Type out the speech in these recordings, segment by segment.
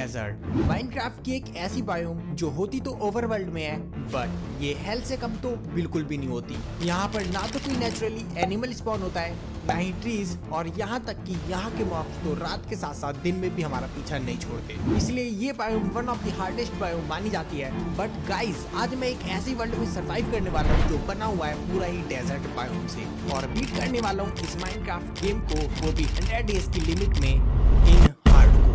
Desert. Minecraft की एक ऐसी बायोम जो होती तो ओवरवर्ल्ड में है, बट ये हेल से कम तो बिल्कुल भी नहीं होती। यहाँ पर ना तो कोई नेचुरली एनिमल स्पॉन होता है, ना ही ट्रीज, और यहाँ तक कि यहाँ के मॉब्स तो रात के साथ साथ दिन में भी हमारा पीछा नहीं छोड़ते। इसलिए ये biome one of the hardest biome मानी जाती है। बट गाइस, आज मैं एक ऐसी वर्ल्ड में सरवाइव करने वाला हूँ जो बना हुआ है पूरा ही डेजर्ट बायोम से, और बीट करने वाला हूँ इस माइनक्राफ्ट गेम को, वो भी 100 डेज की लिमिट में इन हार्डकोर।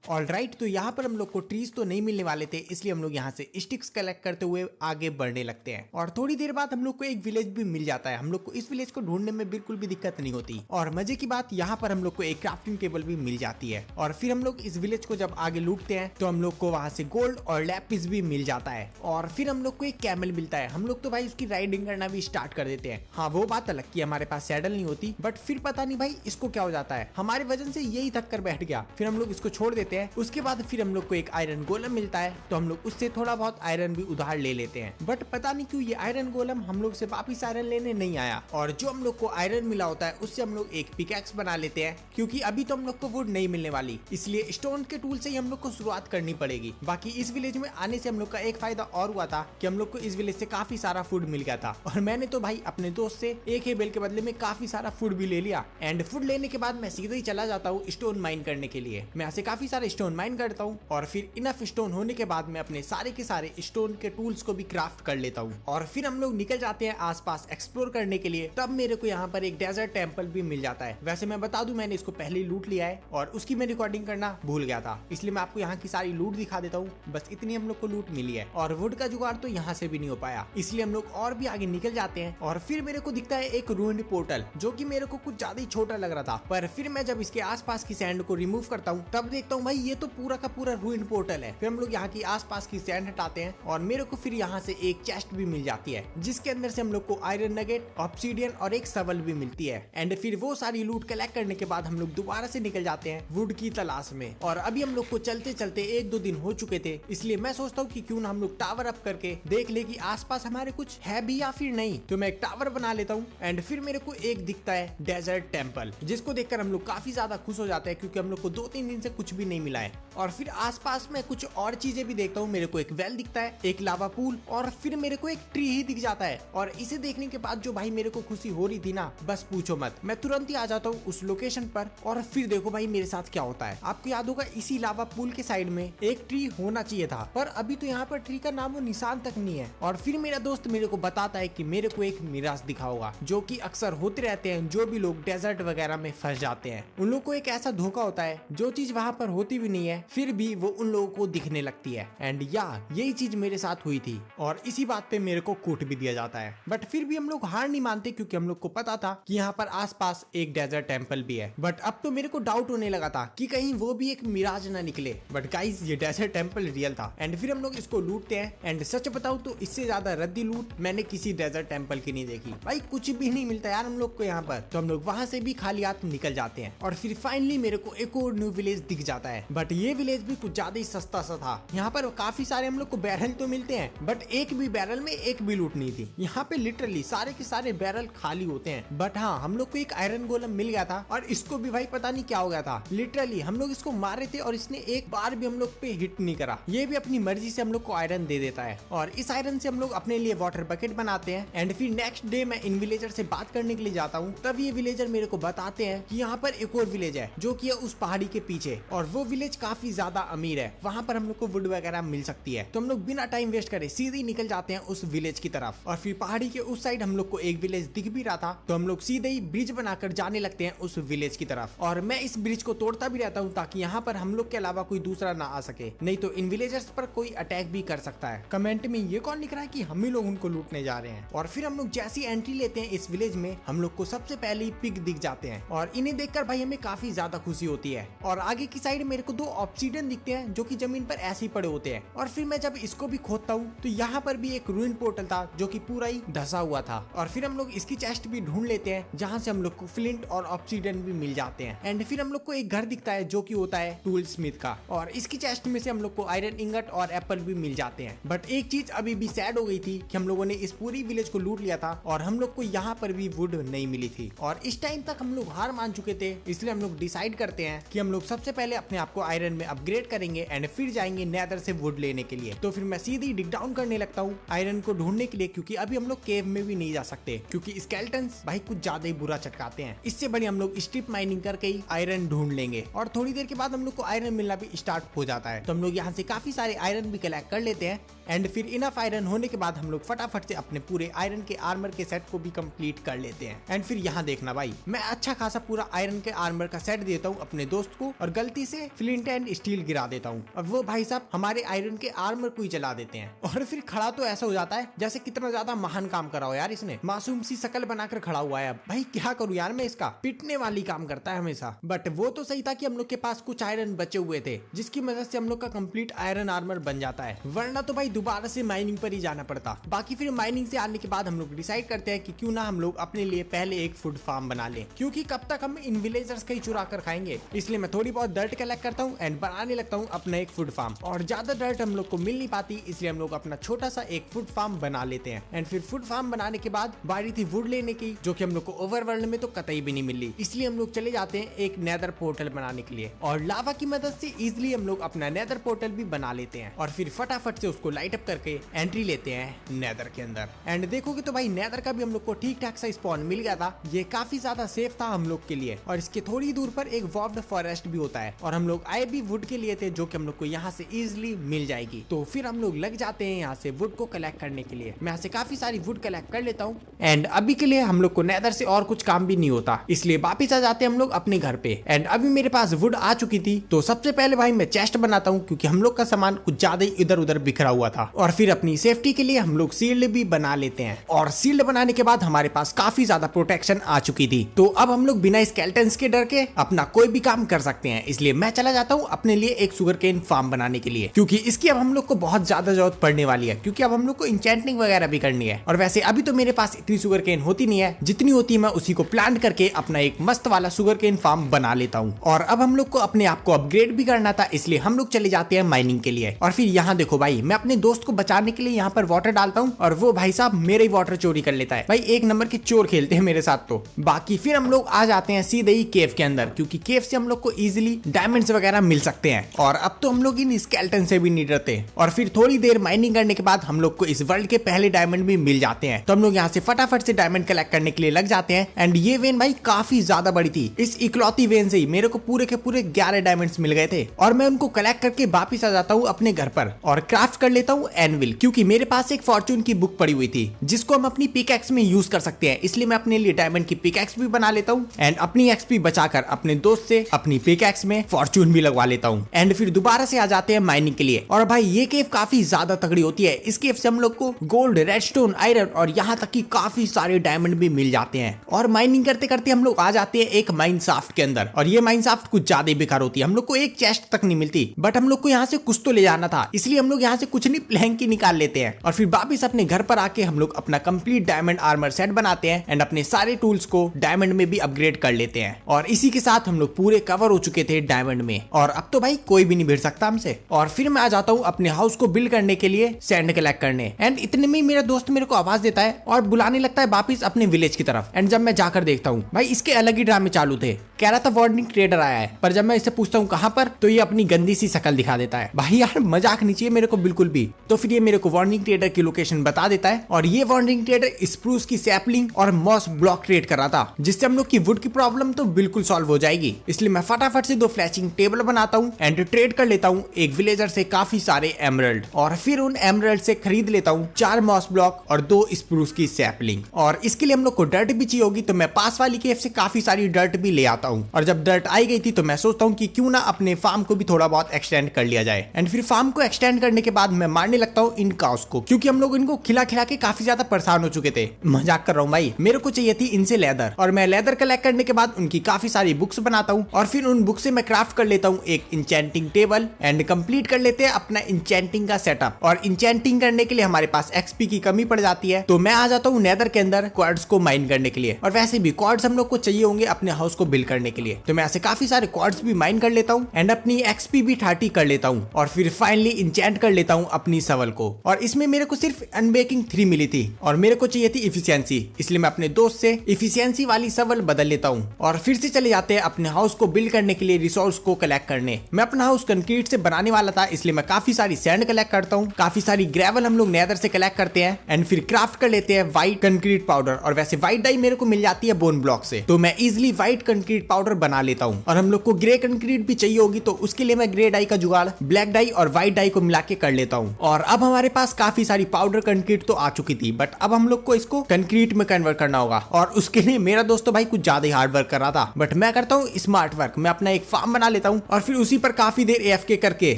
ऑलराइट, तो यहाँ पर हम लोग को ट्रीज तो नहीं मिलने वाले थे, इसलिए हम लोग यहाँ से स्टिक्स कलेक्ट करते हुए आगे बढ़ने लगते हैं। और थोड़ी देर बाद हम लोग को एक विलेज भी मिल जाता है। हम लोग को इस विलेज को ढूंढने में बिल्कुल भी दिक्कत नहीं होती, और मजे की बात यहाँ पर हम लोग को एक क्राफ्टिंग टेबल भी मिल जाती है। और फिर हम लोग इस विलेज को जब आगे लूटते हैं तो हम लोग को वहाँ से गोल्ड और लैपिस भी मिल जाता है, और फिर हम लोग को एक कैमल मिलता है। हम लोग तो भाई उसकी राइडिंग करना भी स्टार्ट कर देते हैं। हाँ, वो बात अलग की हमारे पास सैडल नहीं होती, बट फिर पता नहीं भाई इसको क्या हो जाता है, हमारे वजन से यही थक कर बैठ गया। फिर हम लोग इसको छोड़ देते हैं। उसके बाद फिर हम लोग को एक आयरन गोलम मिलता है, तो हम लोग उससे थोड़ा बहुत आयरन भी उधार ले लेते हैं। बट पता नहीं क्यों ये आयरन गोलम हम लोग से वापिस आयरन लेने नहीं आया, और जो हम लोग को आयरन मिला होता है उससे हम लोग एक पिकैक्स बना लेते हैं, क्योंकि अभी तो हम लोग को वुड नहीं मिलने वाली, इसलिए स्टोन के टूल से ही हम लोग को शुरुआत करनी पड़ेगी। बाकी इस विलेज में आने से हम लोग का एक फायदा और हुआ था कि हम लोग को इस विलेज से काफी सारा फूड मिल गया था, और मैंने तो भाई अपने दोस्त से एक ही बेल के बदले में काफी सारा फूड भी ले लिया। एंड फूड लेने के बाद मैं सीधे ही चला जाता हूँ स्टोन माइन करने के लिए। मैं ऐसे काफी सारे स्टोन माइन करता हूँ, और फिर इनफ स्टोन होने के बाद मैं अपने सारे के सारे स्टोन के टूल्स को भी क्राफ्ट कर लेता हूँ, और फिर हम लोग निकल जाते हैं आसपास एक्सप्लोर करने के लिए। तब मेरे को यहाँ पर एक डेजर्ट टेंपल भी मिल जाता है। वैसे मैं बता दूं, मैंने इसको पहले लूट लिया है और उसकी मैं रिकॉर्डिंग करना भूल गया था, इसलिए मैं आपको यहाँ की सारी लूट दिखा देता हूँ। बस इतनी हम लोग को लूट मिली है, और वुड का जुगाड़ तो यहाँ से भी नहीं हो पाया, इसलिए हम लोग और भी आगे निकल जाते हैं। और फिर मेरे को दिखता है एक रूइंड पोर्टल, जो कि मेरे को कुछ ज्यादा ही छोटा लग रहा था, पर फिर मैं जब इसके आसपास की सैंड को रिमूव करता हूँ तब देखता हूँ भाई ये तो पूरा का पूरा रूइंड पोर्टल है। फिर हम लोग यहाँ की आसपास की सैंड हटाते हैं, और मेरे को फिर यहाँ से एक चेस्ट भी मिल जाती है, जिसके अंदर से हम लोग को आयरन नगेट, ऑब्सीडियन और एक शवल भी मिलती है। एंड फिर वो सारी लूट कलेक्ट करने के बाद हम लोग दोबारा से निकल जाते हैं वुड की तलाश में। और अभी हम लोग को चलते चलते 1-2 दिन हो चुके थे, इसलिए मैं सोचता हूँ कि क्यों ना हम लोग टावर अप करके देख ले कि आसपास हमारे कुछ है भी या फिर नहीं। तो मैं एक टावर बना लेता हूँ, एंड फिर मेरे को एक दिखता है डेजर्ट टेंपल, जिसको देखकर हम लोग काफी ज्यादा खुश हो जाते हैं, क्योंकि हम लोग को 2-3 दिन से कुछ भी नहीं मिला है। और फिर आसपास में कुछ और चीजें भी देखता हूँ। मेरे को एक वेल दिखता है, एक लावा पूल, और फिर मेरे को एक ट्री ही दिख जाता है। और इसे देखने के बाद जो भाई मेरे को खुशी हो रही थी ना, बस पूछो मत। मैं तुरंत ही आ जाता हूँ उस लोकेशन पर, और फिर देखो भाई मेरे साथ क्या होता है। आपको याद होगा इसी लावा पूल के साइड में एक ट्री होना चाहिए था, पर अभी तो यहाँ पर ट्री का नामो निशान तक नहीं है। और फिर मेरा दोस्त मेरे को बताता है कि मेरे को एक मिराज दिखा होगा, जो कि अक्सर होते रहते हैं। जो भी लोग डेजर्ट वगैरह में फंस जाते हैं, उन लोग को एक ऐसा धोखा होता है, जो चीज वहाँ पर होती भी नहीं है, फिर भी वो उन लोगों को दिखने लगती है। एंड यही चीज मेरे साथ हुई थी, और इसी बात पे मेरे को कूट भी दिया जाता है। बट फिर भी हम लोग हार नहीं मानते, क्योंकि हम लोग को पता था कि यहाँ पर आसपास एक डेजर्ट टेंपल भी है। बट अब तो मेरे को डाउट होने लगा था कि कहीं वो भी एक मिराज ना निकले। बट गाइस, ये डेजर्ट टेंपल रियल था। एंड फिर हम लोग इसको लूटते हैं। एंड सच बताऊं तो इससे ज्यादा रद्दी लूट मैंने किसी डेजर्ट टेंपल की नहीं देखी। भाई कुछ भी नहीं मिलता यार हम लोग को यहाँ पर, तो हम लोग वहां से भी खाली हाथ निकल जाते हैं। और फिर फाइनली मेरे को एक और न्यू विलेज दिख जाता है, बट ये विलेज भी कुछ ज्यादा ही सस्ता सा था। यहाँ पर काफी सारे हम लोग को बैरल तो मिलते हैं, बट एक भी बैरल में एक भी लूट नहीं थी। यहाँ पे लिटरली सारे के सारे बैरल खाली होते हैं। बट हाँ, हम लोग को एक आयरन गोलम मिल गया था, और इसको भी भाई पता नहीं क्या हो गया था। लिटरली हम लोग इसको मार रहे थे और इसने एक बार भी हम लोग पे हिट नहीं करा। ये भी अपनी मर्जी से हम लोग को आयरन दे देता है, और इस आयरन से हम लोग अपने लिए वाटर बकेट बनाते हैं। एंड फिर नेक्स्ट डे मैं इन विलेजर से बात करने के लिए जाता हूँ, तब ये विलेजर मेरे को बताते हैं कि यहाँ पर एक और विलेज है, जो कि है उस पहाड़ी के पीछे, और वो विलेज काफी ज्यादा अमीर है। वहाँ पर हम लोग को वुड वगैरह मिल सकती है। तो हम लोग बिना टाइम वेस्ट करे सीधे निकल जाते हैं उस विलेज की तरफ। और फिर पहाड़ी के उस साइड हम लोग को एक विलेज दिख भी रहा था, तो हम लोग सीधे ही ब्रिज बनाकर जाने लगते हैं उस विलेज की तरफ। और मैं इस ब्रिज को तोड़ता भी रहता हूँ, ताकि यहाँ पर हम लोग के अलावा कोई दूसरा ना आ सके, नहीं तो इन विलेजर्स पर कोई अटैक भी कर सकता है। कमेंट में ये कौन लिख रहा है कि हम ही लोग उनको लूटने जा रहे हैं। और फिर हम लोग जैसी एंट्री लेते हैं इस विलेज में, हम लोग को सबसे पहले ही पिग दिख जाते हैं, और इन्हें देखकर भाई हमें काफी ज्यादा खुशी होती है। और आगे की साइड मेरे को 2 ऑब्सीडियन दिखते हैं, जो कि जमीन पर ऐसे ही पड़े होते हैं। और फिर मैं जब इसको भी खोदता हूँ, तो यहाँ पर भी एक रूइन पोर्टल था, जो कि पूरा ही धसा हुआ था। और फिर हम लोग इसकी चेस्ट भी ढूंढ लेते हैं, जहाँ से हम लोग को फ्लिंट और ऑब्सीडियन भी मिल जाते हैं। एंड फिर हम लोग को एक घर दिखता है, जो कि होता है टूल स्मिथ का, और इसकी चेस्ट में से हम लोग को आयरन इंगट और एप्पल भी मिल जाते हैं। बट एक चीज अभी भी सैड हो गई थी कि हम लोगों ने इस पूरी विलेज को लूट लिया था, और हम लोग को यहाँ पर भी वुड नहीं मिली थी। और इस टाइम तक हम लोग हार मान चुके थे, इसलिए हम लोग डिसाइड करते हैं कि हम लोग सबसे पहले अपने को आयरन में अपग्रेड करेंगे एंड फिर जाएंगे नेदर से वुड लेने के लिए। तो फिर मैं सीधे डिग डाउन करने लगता हूँ आयरन को ढूंढने के लिए, क्योंकि अभी हम लोग केव में भी नहीं जा सकते क्योंकि स्केलेटन्स भाई कुछ ज्यादा ही बुरा चटकाते हैं। इससे बड़ी हम लोग स्ट्रिप माइनिंग करके ही आयरन ढूंढ लेंगे और थोड़ी देर के बाद हम लोग को आयरन मिलना भी स्टार्ट हो जाता है। तो हम लोग यहाँ से काफी सारे आयरन भी कलेक्ट कर लेते हैं एंड फिर इनफ आयरन होने के बाद हम लोग फटाफट से अपने पूरे आयरन के आर्मर के सेट को भी कंप्लीट कर लेते हैं। एंड फिर यहाँ देखना भाई, मैं अच्छा खासा पूरा आयरन के आर्मर का सेट देता हूँ अपने दोस्त को और गलती से फ्लिंट एंड स्टील गिरा देता हूँ और वो भाई साहब हमारे आयरन के आर्मर को ही जला देते हैं। और फिर खड़ा तो ऐसा हो जाता है जैसे कितना ज्यादा महान काम करा हो यार इसने, मासूम सी शकल बनाकर खड़ा हुआ है। अब भाई क्या करूँ यार मैं इसका, पिटने वाली काम करता है हमेशा। बट वो तो सही था कि हम लोग के पास कुछ आयरन बचे हुए थे जिसकी मदद से हम लोग का कंप्लीट आयरन आर्मर बन जाता है, वरना तो भाई दोबारा से माइनिंग पर ही जाना पड़ता। बाकी फिर माइनिंग से आने के बाद हम लोग डिसाइड करते हैं कि क्यों ना हम लोग अपने लिए पहले एक फूड फार्म बना लें, क्योंकि कब तक हम इन विलेजर्स का ही चुरा कर खाएंगे। इसलिए मैं थोड़ी बहुत डर्ट कलेक्ट करता हूँ एंड बनाने लगता हूँ अपना एक फूड फार्म। और ज्यादा डर्ट हम लोग को मिल नहीं पाती, इसलिए हम लोग अपना छोटा सा एक फूड फार्म बना लेते हैं। एंड फिर फूड फार्म बनाने के बाद बारी थी वुड लेने की, जो कि हम लोग को ओवरवर्ल्ड में तो कतई भी नहीं मिली। इसलिए हम लोग चले जाते हैं एक नेदर पोर्टल बनाने के लिए और लावा की मदद से इजिली हम लोग अपना नेदर पोर्टल भी बना लेते हैं और फिर फटाफट से उसको लाइट अप करके एंट्री लेते हैं नेदर के अंदर। एंड देखोगे तो भाई नेदर का भी हम लोग को ठीक ठाक सा स्पॉन मिल गया था, ये काफी ज्यादा सेफ था हम लोग के लिए। और इसके थोड़ी दूर पर एक वॉर्म्ड फॉरेस्ट भी होता है और हम लोग आए भी वुड के लिए थे, जो कि हम लोग को यहाँ से इजिली मिल जाएगी। तो फिर हम लोग लग जाते हैं यहाँ से वुड को कलेक्ट करने के लिए। मैं यहाँ से काफी सारी वुड कलेक्ट कर लेता हूँ एंड अभी के लिए हम लोग को नेदर से और कुछ काम भी नहीं होता, इसलिए वापिस आ जाते हैं हम लोग अपने घर पे। एंड अभी मेरे पास वुड आ चुकी थी, तो सबसे पहले भाई मैं चेस्ट बनाता हूँ क्योंकि हम लोग का सामान कुछ ज्यादा ही इधर उधर बिखरा हुआ था। और फिर अपनी सेफ्टी के लिए हम लोग शील्ड भी बना लेते हैं और शील्ड बनाने के बाद हमारे पास काफी ज्यादा प्रोटेक्शन आ चुकी थी, तो अब हम लोग बिना स्केलेटन्स के डर के अपना कोई भी काम कर सकते हैं। इसलिए मैं चला जाता हूँ अपने लिए एक शुगर केन फार्म बनाने के लिए, क्योंकि इसकी अब हम लोग को बहुत ज्यादा जरूरत पड़ने वाली है, क्योंकि अब हम लोग को इंचेंटिंग वगैरह भी करनी है। और वैसे अभी तो मेरे पास इतनी शुगर केन होती नहीं है, जितनी होती है मैं उसी को प्लांट करके अपना एक मस्त वाला शुगर केन फार्म बना लेता हूँ। और अब हम लोग को अपने आप को अपग्रेड भी करना था, इसलिए हम लोग चले जाते हैं माइनिंग के लिए। और फिर यहाँ देखो भाई, मैं अपने दोस्त को बचाने के लिए यहाँ पर वाटर डालता हूँ और वो भाई साहब मेरे ही वाटर चोरी कर लेता है। भाई एक नंबर के चोर खेलते हैं मेरे साथ। तो बाकी फिर हम लोग आ जाते हैं सीधे ही केव के अंदर, क्योंकि केव से हम लोग को इजिली डायमंड्स वगैरह मिल सकते हैं। और अब तो हम लोग इन स्केलेटन से भी नहीं डरते। और फिर थोड़ी देर माइनिंग करने के बाद हम लोग को इस वर्ल्ड के पहले डायमंड भी मिल जाते हैं, तो हम लोग यहाँ से फटाफट से डायमंड कलेक्ट करने के लिए लग जाते हैं। एंड ये वेन भाई काफी ज्यादा बड़ी थी, इस इकलौती वेन से ही मेरे को पूरे के पूरे 11 डायमंड्स मिल गए थे और मैं उनको कलेक्ट करके वापिस आ जाता हूँ अपने घर पर और क्राफ्ट कर लेता हूँ एनविल, क्योंकि मेरे पास एक फॉर्चून की बुक पड़ी हुई थी जिसको हम अपनी पिकैक्स में यूज कर सकते हैं। इसलिए मैं अपने लिए डायमंड की पिकैक्स भी बना लेता हूँ एंड अपनी एक्सपी बचाकर अपने दोस्त से अपनी पिकैक्स में फॉर्चून भी लगवा लेता हूँ। एंड फिर दोबारा से आ जाते हैं माइनिंग के लिए। और भाई ये केव काफी ज्यादा तगड़ी होती है, इस केव से हम लोग को गोल्ड, रेडस्टोन, आयरन और यहाँ तक की काफी सारे डायमंड भी मिल जाते हैं। और माइनिंग करते करते हम लोग आ जाते हैं एक माइन शाफ्ट के अंदर, और ये माइन शाफ्ट कुछ ज्यादा बेकार होती है, हम लोग को एक चेस्ट तक नहीं मिलती। बट हम लोग को यहाँ से कुछ तो ले जाना था, इसलिए हम लोग यहाँ से कुछ नहीं प्लैंक की निकाल लेते हैं और फिर वापिस अपने घर पर आके हम लोग अपना कंप्लीट डायमंड आर्मर सेट बनाते हैं एंड अपने सारे टूल्स को डायमंड में भी अपग्रेड कर लेते हैं। और इसी के साथ हम लोग पूरे कवर हो चुके थे डायमंड में और अब तो भाई कोई भी नहीं भिड़ सकता हमसे। और फिर मैं आ जाता हूँ अपने हाउस को बिल्ड करने के लिए सैंड कलेक्ट करने। एंड इतने में मेरा दोस्त मेरे को आवाज देता है और बुलाने लगता है वापिस अपने विलेज की तरफ। एंड जब मैं जाकर देखता हूँ भाई इसके अलग ही ड्रामे चालू थे, कह रहा था वार्निंग ट्रेडर आया है, पर जब मैं इससे पूछता हूँ कहाँ पर, तो ये अपनी गंदी सी शक्ल दिखा देता है। भाई यार मजाक नहीं चाहिए मेरे को बिल्कुल भी। तो फिर ये मेरे को वार्निंग ट्रेडर की लोकेशन बता देता है और ये वार्निंग ट्रेडर स्प्रूस की सैपलिंग और मॉस ब्लॉक ट्रेड कर रहा था, जिससे हम लोग की वुड की प्रॉब्लम तो बिल्कुल सॉल्व हो जाएगी। इसलिए मैं फटाफट से 2 फ्लैचिंग टेबल बनाता हूँ एंड ट्रेड कर लेता हूँ एक विलेजर से काफी सारे एमरल्ड, और फिर उन एमरल्ड से खरीद लेता हूँ 4 मॉस ब्लॉक और 2 स्प्रूस की सैपलिंग। और इसके लिए हम लोग को डर्ट भी चाहिए होगी, तो मैं पास वाली केव से काफी सारी डर्ट भी ले आता हूँ। और जब डर्ट आई गई थी तो मैं सोचता हूँ कि क्यों ना अपने फार्म को भी थोड़ा बहुत एक्सटेंड कर लिया जाए। एंड फिर फार्म को एक्सटेंड करने के बाद मैं मारने लगता हूँ इन काउस को, क्योंकि हम लोग इनको खिला खिला के काफी ज्यादा परेशान हो चुके थे। मजाक कर रहा हूँ भाई, मेरे को चाहिए थी इनसे लेदर, और मैं लेदर कलेक्ट करने के बाद उनकी काफी सारी बुक्स बनाता हूँ और फिर उन बुक से मैं क्राफ्ट कर लेता हूँ एक इंचेंटिंग टेबल एंड कंप्लीट कर लेते हैं अपना इंचेंटिंग का सेटअप। और इंचेंटिंग करने के लिए हमारे पास एक्सपी की कमी पड़ जाती है, तो मैं आ जाता हूँ नेदर के अंदर क्वार्ट्ज को माइन करने के लिए। और वैसे भी क्वार्ट्ज हम लोग को चाहिए होंगे अपने हाउस को बिल्ड करने के लिए, तो मैं ऐसे काफी सारे क्वार्ट्ज भी माइन कर लेता हूँ एंड अपनी एक्सपी भी 30 कर लेता हूँ। और फिर फाइनली इंचेंट कर लेता हूँ अपनी शवल को, और इसमें मेरे को सिर्फ अनबेकिंग 3 मिली थी और मेरे को चाहिए थी इफिशियंसी, इसलिए मैं अपने दोस्त से इफिशियंसी वाली शवल बदल लेता हूँ। और फिर से चले जाते हैं अपने हाउस को बिल्ड करने के लिए रिसोर्स को कलेक्ट करने। मैं अपना हाउस कंक्रीट से बनाने वाला था, इसलिए मैं काफी सारी सैंड कलेक्ट करता हूँ, काफी सारी ग्रेवल हम लोग नेदर से कलेक्ट करते हैं एंड फिर क्राफ्ट कर लेते हैं व्हाइट कंक्रीट पाउडर। और वैसे व्हाइट डाई मेरे को मिल जाती है बोन ब्लॉक से, तो मैं इजिली व्हाइट कंक्रीट पाउडर बना लेता हूँ। और हम लोग को ग्रे कंक्रीट भी चाहिए होगी, तो उसके लिए मैं ग्रे डाई का जुगाड़ ब्लैक डाई और व्हाइट डाई को मिला के कर लेता हूँ। और अब हमारे पास काफी सारी पाउडर कंक्रीट तो आ चुकी थी, बट अब हम लोग को इसको कंक्रीट में कन्वर्ट करना होगा। और उसके लिए मेरा दोस्त भाई कुछ ज्यादा ही हार्ड वर्क कर रहा था, बट मैं करता हूँ स्मार्ट वर्क। मैं अपना एक फार्म बना लेता हूँ और फिर उसी पर काफी देर AFK करके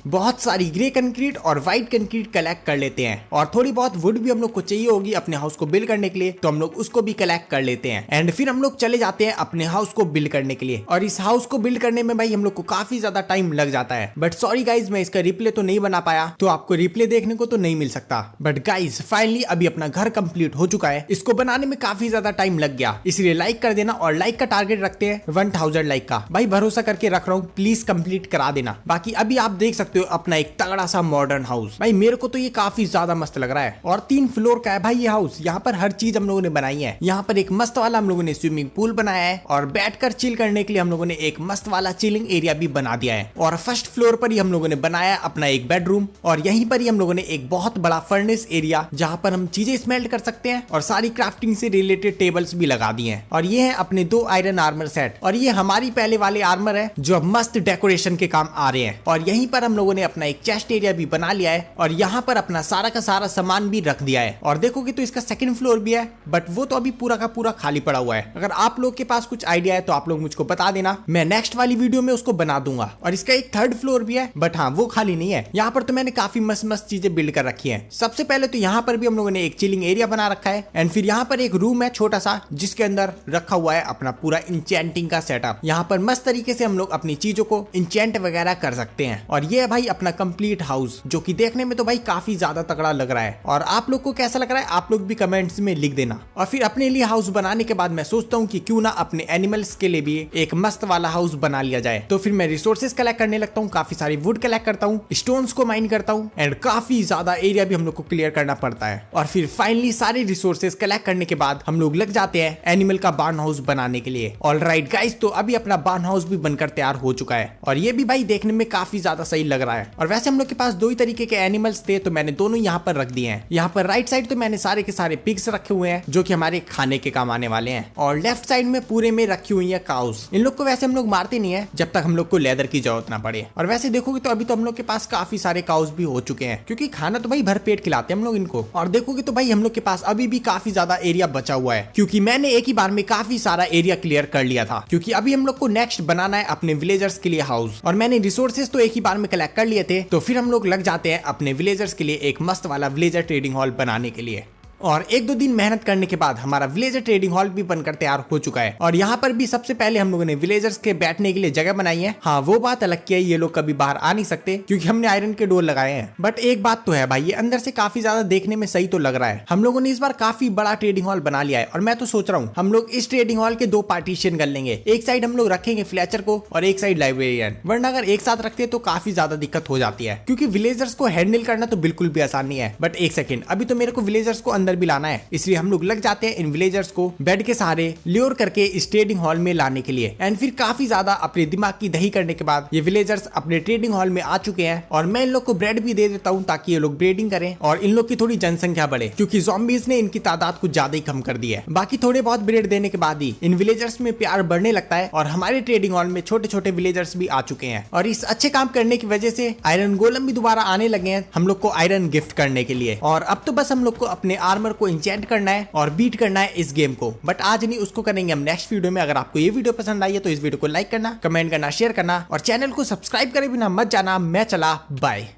बहुत सारी ग्रे कंक्रीट और व्हाइट कंक्रीट कलेक्ट कर लेते हैं। और थोड़ी बहुत वुड भी हम लोग को चाहिए होगी अपने हाउस को बिल्ड करने के लिए, तो हम लोग उसको भी कलेक्ट कर लेते हैं एंड फिर हम लोग चले जाते हैं अपने हाउस को बिल्ड करने के लिए। और इस हाउस को बिल्ड करने में भाई हम लोग को काफी ज्यादा टाइम लग जाता है, बट सॉरी गाइज मैं इसका रिप्ले तो नहीं बना पाया, तो आपको रिप्ले देखने को तो नहीं मिल सकता। बट गाइज फाइनली अभी अपना घर कंप्लीट हो चुका है। इसको बनाने में काफी ज्यादा टाइम लग गया, इसलिए लाइक कर देना और लाइक का टारगेट रखते हैं 1000 लाइक का। भाई भरोसा करके रख रहा हूँ, प्लीज कंप्लीट करा देना। बाकी अभी आप देख सकते हो अपना एक तगड़ा सा मॉडर्न हाउस। भाई मेरे को तो ये काफी ज्यादा मस्त लग रहा है और 3 फ्लोर का है भाई ये हाउस। यहाँ पर हर चीज हम लोगों ने बनाई है। यहाँ पर एक मस्त वाला हम लोगों ने स्विमिंग पूल बनाया है और बैठकर चिल करने के लिए हम लोगों ने एक मस्त वाला चिलिंग एरिया भी बना दिया है। और फर्स्ट फ्लोर पर ही हम लोगों ने बनाया अपना एक बेडरूम और यहीं पर ही हम लोगों ने एक बहुत बड़ा फर्नेस एरिया जहाँ पर हम चीजें स्मेल्ट कर सकते हैं और सारी क्राफ्टिंग से रिलेटेड टेबल्स भी लगा दिए हैं। और ये है अपने 2 आयरन आर्मर सेट और ये हमारी पहले वाले आर्मर है जो अब मस्त डेकोरेशन के काम आ रहे हैं। और यहीं पर हम लोगों ने अपना एक चेस्ट एरिया भी बना लिया है और यहाँ पर अपना सारा का सारा सामान भी रख दिया है। और देखोगे तो इसका सेकंड फ्लोर भी है, बट वो तो अभी पूरा का पूरा खाली पड़ा हुआ है। अगर आप लोग के पास कुछ आइडिया है तो आप लोग मुझको बता देना, मैं नेक्स्ट वाली वीडियो में उसको बना दूंगा। और इसका एक थर्ड फ्लोर भी है, बट हाँ वो खाली नहीं है। यहाँ पर तो मैंने काफी मस्त मस्त चीजें बिल्ड कर रखी है। सबसे पहले तो यहाँ पर भी हम लोगों ने एक चिलिंग एरिया बना रखा है एंड फिर यहाँ पर एक रूम है छोटा सा जिसके अंदर रखा हुआ है अपना पूरा इंचेंटिंग का सेटअप। यहाँ पर मस्त तरीके से हम लोग अपनी चीजों को इंचेंट वगैरह कर सकते हैं। और ये है भाई अपना कंप्लीट हाउस जो कि देखने में तो भाई काफी ज्यादा तगड़ा लग रहा है। और आप लोग को कैसा लग रहा है आप लोग भी कमेंट्स में लिख देना। और फिर अपने लिए हाउस बनाने के बाद मैं सोचता हूँ कि क्यों ना अपने एनिमल्स के लिए भी एक मस्त वाला हाउस बना लिया जाए। तो फिर मैं रिसोर्सेज कलेक्ट करने लगता हूँ, काफी सारी वुड कलेक्ट करता हूँ, स्टोन्स को माइन करता हूँ एंड काफी ज्यादा एरिया भी हम लोग को क्लियर करना पड़ता है। और फिर फाइनली सारे रिसोर्सेज कलेक्ट करने के बाद हम लोग लग जाते हैं एनिमल का बार्न हाउस बनाने के लिए। ऑलराइट गाइस, तो अभी अपना बार्न हाउस भी बनकर तैयार हो चुका है और ये भी भाई देखने में काफी ज्यादा सही लग रहा है। और वैसे हम लोग के पास 2 ही तरीके के एनिमल्स थे, तो मैंने दोनों यहाँ पर रख दिए हैं। यहाँ पर राइट साइड तो मैंने सारे के सारे पिग्स रखे हुए हैं जो कि हमारे खाने के काम आने वाले हैं, और लेफ्ट साइड में पूरे में रखी हुई है काउस। इन लोग को वैसे हम लोग मारते नहीं है जब तक हम लोग को लेदर की जरूरत ना पड़े। और वैसे देखोगे तो अभी तो हम लोग के पास काफी सारे काउस भी हो चुके हैं, क्योंकि खाना तो भाई भर पेट खिलाते हैं हम लोग इनको। और देखोगे तो भाई हम लोग के पास अभी भी काफी ज्यादा एरिया बचा हुआ है, क्योंकि मैंने एक ही बार में काफी सारा एरिया क्लियर कर लिया था। क्योंकि अभी हम लोग को नेक्स्ट बनाना है अपने विलेजर्स के लिए हाउस, और मैंने रिसोर्सेज तो एक ही बार में कलेक्ट कर लिए थे। तो फिर हम लोग लग जाते हैं अपने विलेजर्स के लिए एक मस्त वाला विलेजर ट्रेडिंग हॉल बनाने के लिए। और 1-2 दिन मेहनत करने के बाद हमारा विलेजर ट्रेडिंग हॉल भी बनकर तैयार हो चुका है। और यहाँ पर भी सबसे पहले हम लोगों ने विलेजर्स के बैठने के लिए जगह बनाई है। हाँ वो बात अलग की है, ये लोग कभी बाहर आ नहीं सकते क्योंकि हमने आयरन के डोर लगाए हैं। बट एक बात तो है भाई, ये अंदर से काफी ज्यादा देखने में सही तो लग रहा है। हम लोगों ने इस बार काफी बड़ा ट्रेडिंग हॉल बना लिया है और मैं तो सोच रहा हूँ हम लोग इस ट्रेडिंग हॉल के 2 पार्टीशन कर लेंगे। एक साइड हम लोग रखेंगे फ्लेचर को और एक साइड लाइब्रेरियन, वरना अगर एक साथ रखते तो काफी ज्यादा दिक्कत हो जाती है, क्योंकि विलेजर्स को हैंडल करना तो बिल्कुल भी आसान नहीं है। बट एक सेकेंड, अभी तो मेरे को विलेजर्स को अंदर भी लाना है, इसलिए हम लोग लग जाते हैं इन विलेजर्स को बेड के सहारे ल्योर करके इस ट्रेडिंग हॉल में लाने के लिए। एंड फिर काफी ज्यादा अपने दिमाग की दही करने के बाद ये विलेजर्स अपने ट्रेडिंग हॉल में आ चुके हैं। और मैं इन लोग को ब्रेड भी दे देता हूँ ताकि ये लोग ब्रीडिंग करें और इन लोग की थोड़ी जनसंख्या बढ़े, क्योंकि ज़ॉम्बीज़ ने इनकी तादाद कुछ ज्यादा ही कम कर दी है। बाकी थोड़े बहुत ब्रेड देने के बाद ही इन विलेजर्स में प्यार बढ़ने लगता है और हमारे ट्रेडिंग हॉल में छोटे छोटे विलेजर्स भी आ चुके हैं। और इस अच्छे काम करने की वजह से आयरन गोलम भी दोबारा आने लगे हैं हम लोग को आयरन गिफ्ट करने के लिए। और अब तो बस हम लोग को अपने आर्मर को इंचेंट करना है और बीट करना है इस गेम को। बट आज नहीं, उसको करेंगे हम नेक्स्ट वीडियो में। अगर आपको ये वीडियो पसंद आई है तो इस वीडियो को लाइक करना, कमेंट करना, शेयर करना और चैनल को सब्सक्राइब करे बिना मत जाना। मैं चला, बाय।